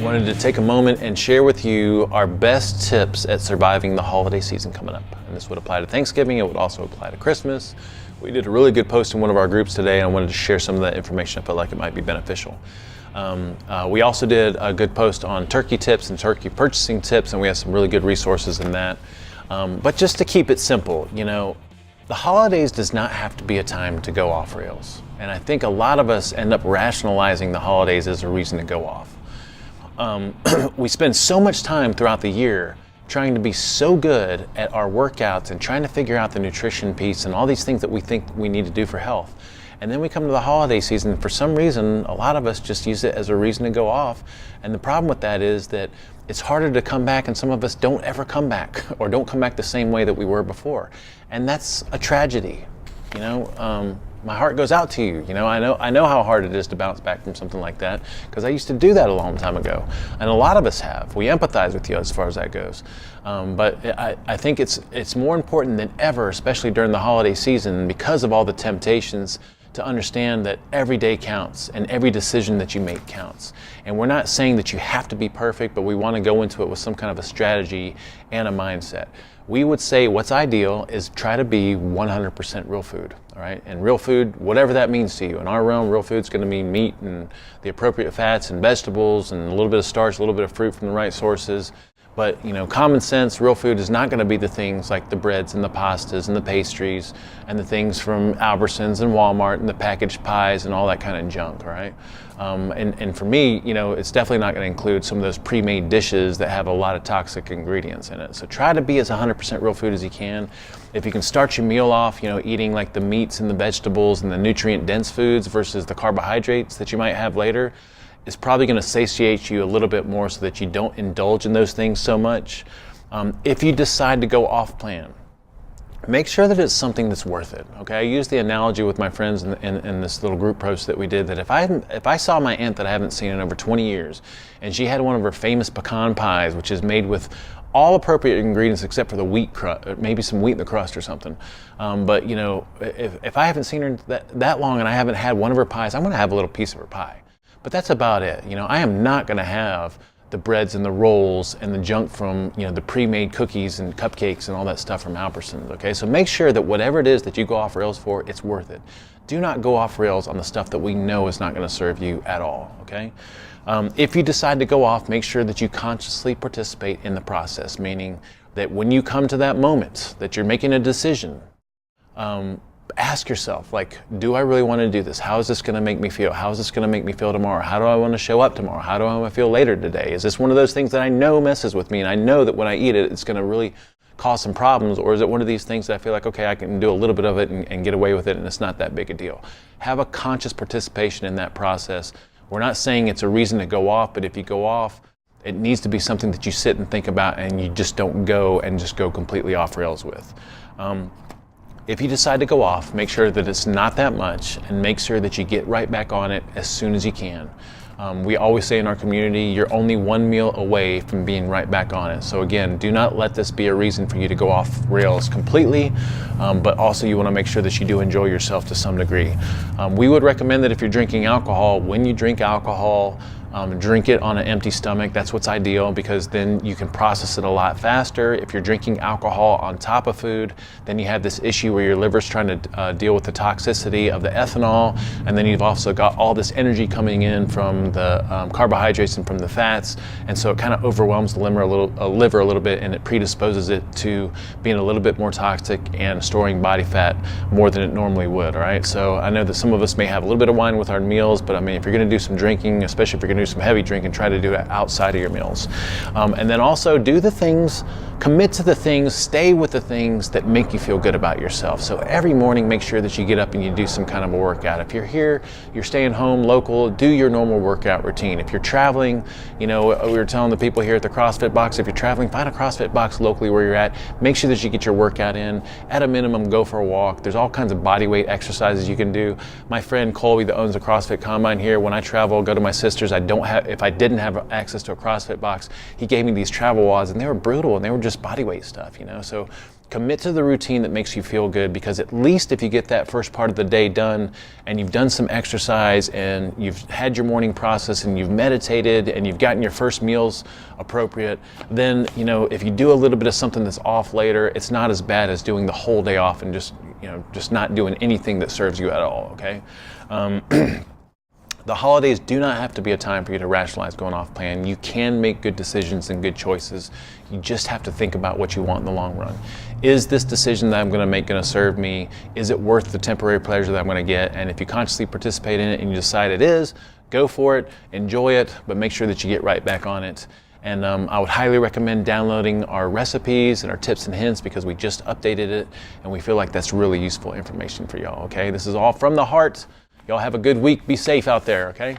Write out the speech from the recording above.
Wanted to take a moment and share with you our best tips at surviving the holiday season coming up. And this would apply to Thanksgiving, it would also apply to Christmas. We did a really good post in one of our groups today, and I wanted to share some of that information. I felt like it might be beneficial. We also did a good post on turkey tips and turkey purchasing tips, and we have some really good resources in that. But just to keep it simple, the holidays does not have to be a time to go off rails. And I think a lot of us end up rationalizing the holidays as a reason to go off. We spend so much time throughout the year trying to be so good at our workouts and trying to figure out the nutrition piece and all these things that we think we need to do for health. And then we come to the holiday season, for some reason, a lot of us just use it as a reason to go off. And the problem with that is that it's harder to come back, and some of us don't ever come back or don't come back the same way that we were before. And that's a tragedy. My heart goes out to you. I know how hard it is to bounce back from something like that, because I used to do that a long time ago. And a lot of us have. We empathize with you as far as that goes. But I think it's more important than ever, especially during the holiday season, because of all the temptations, to understand that every day counts and every decision that you make counts. And we're not saying that you have to be perfect, but we want to go into it with some kind of a strategy and a mindset. We would say what's ideal is try to be 100% real food, all right? And real food, whatever that means to you. In our realm, real food's going to mean meat and the appropriate fats and vegetables and a little bit of starch, a little bit of fruit from the right sources. But common sense, real food is not going to be the things like the breads and the pastas and the pastries and the things from Albertsons and Walmart and the packaged pies and all that kind of junk, all right? And for me, it's definitely not going to include some of those pre-made dishes that have a lot of toxic ingredients in it. So try to be as 100% real food as you can. If you can start your meal off, eating like the meats and the vegetables and the nutrient-dense foods versus the carbohydrates that you might have later, is probably going to satiate you a little bit more so that you don't indulge in those things so much. If you decide to go off plan, make sure that it's something that's worth it. Okay, I use the analogy with my friends in this little group post that we did, that if I saw my aunt that I haven't seen in over 20 years, and she had one of her famous pecan pies, which is made with all appropriate ingredients except for the wheat crust, maybe some wheat in the crust or something. But if I haven't seen her that long and I haven't had one of her pies, I'm going to have a little piece of her pie. But that's about it. I am not going to have the breads and the rolls and the junk from the pre-made cookies and cupcakes and all that stuff from Albertsons. Okay, so make sure that whatever it is that you go off rails for, it's worth it. Do not go off rails on the stuff that we know is not going to serve you at all. Okay, if you decide to go off, make sure that you consciously participate in the process. Meaning that when you come to that moment that you're making a decision, ask yourself, do I really want to do this? How is this going to make me feel? How is this going to make me feel tomorrow? How do I want to show up tomorrow? How do I want to feel later today? Is this one of those things that I know messes with me and I know that when I eat it, it's going to really cause some problems? Or is it one of these things that I feel like, okay, I can do a little bit of it and get away with it and it's not that big a deal? Have a conscious participation in that process. We're not saying it's a reason to go off, but if you go off, it needs to be something that you sit and think about and you just don't go completely off rails with. If you decide to go off, make sure that it's not that much and make sure that you get right back on it as soon as you can. We always say in our community, you're only one meal away from being right back on it. So again, do not let this be a reason for you to go off rails completely, but also you want to make sure that you do enjoy yourself to some degree. We would recommend that if you're drinking alcohol, when you drink alcohol, drink it on an empty stomach. That's what's ideal, because then you can process it a lot faster. If you're drinking alcohol on top of food, then you have this issue where your liver's trying to deal with the toxicity of the ethanol, and then you've also got all this energy coming in from the carbohydrates and from the fats, and so it kind of overwhelms the liver a little bit, and it predisposes it to being a little bit more toxic and storing body fat more than it normally would. All right, so I know that some of us may have a little bit of wine with our meals, but I mean, if you're going to do some drinking, especially if you're going to do some heavy drinking, try to do it outside of your meals. And then also do the things, commit to the things, stay with the things that make you feel good about yourself. So every morning, make sure that you get up and you do some kind of a workout. If you're here, you're staying home local, do your normal workout routine. If you're traveling, we were telling the people here at the CrossFit box, if you're traveling, find a CrossFit box locally where you're at. Make sure that you get your workout in. At a minimum, go for a walk. There's all kinds of body weight exercises you can do. My friend Colby that owns the CrossFit Combine here, when I travel, go to my sister's, I if I didn't have access to a CrossFit box, he gave me these travel wads, and they were brutal, and they were just body weight stuff, you know. So commit to the routine that makes you feel good, because at least if you get that first part of the day done and you've done some exercise and you've had your morning process and you've meditated and you've gotten your first meals appropriate, then, you know, if you do a little bit of something that's off later, it's not as bad as doing the whole day off and just not doing anything that serves you at all, okay? The holidays do not have to be a time for you to rationalize going off plan. You can make good decisions and good choices. You just have to think about what you want in the long run. Is this decision that I'm going to make going to serve me? Is it worth the temporary pleasure that I'm going to get? And if you consciously participate in it and you decide it is, go for it, enjoy it, but make sure that you get right back on it. And I would highly recommend downloading our recipes and our tips and hints, because we just updated it and we feel like that's really useful information for y'all, okay? This is all from the heart. Y'all have a good week. Be safe out there, okay?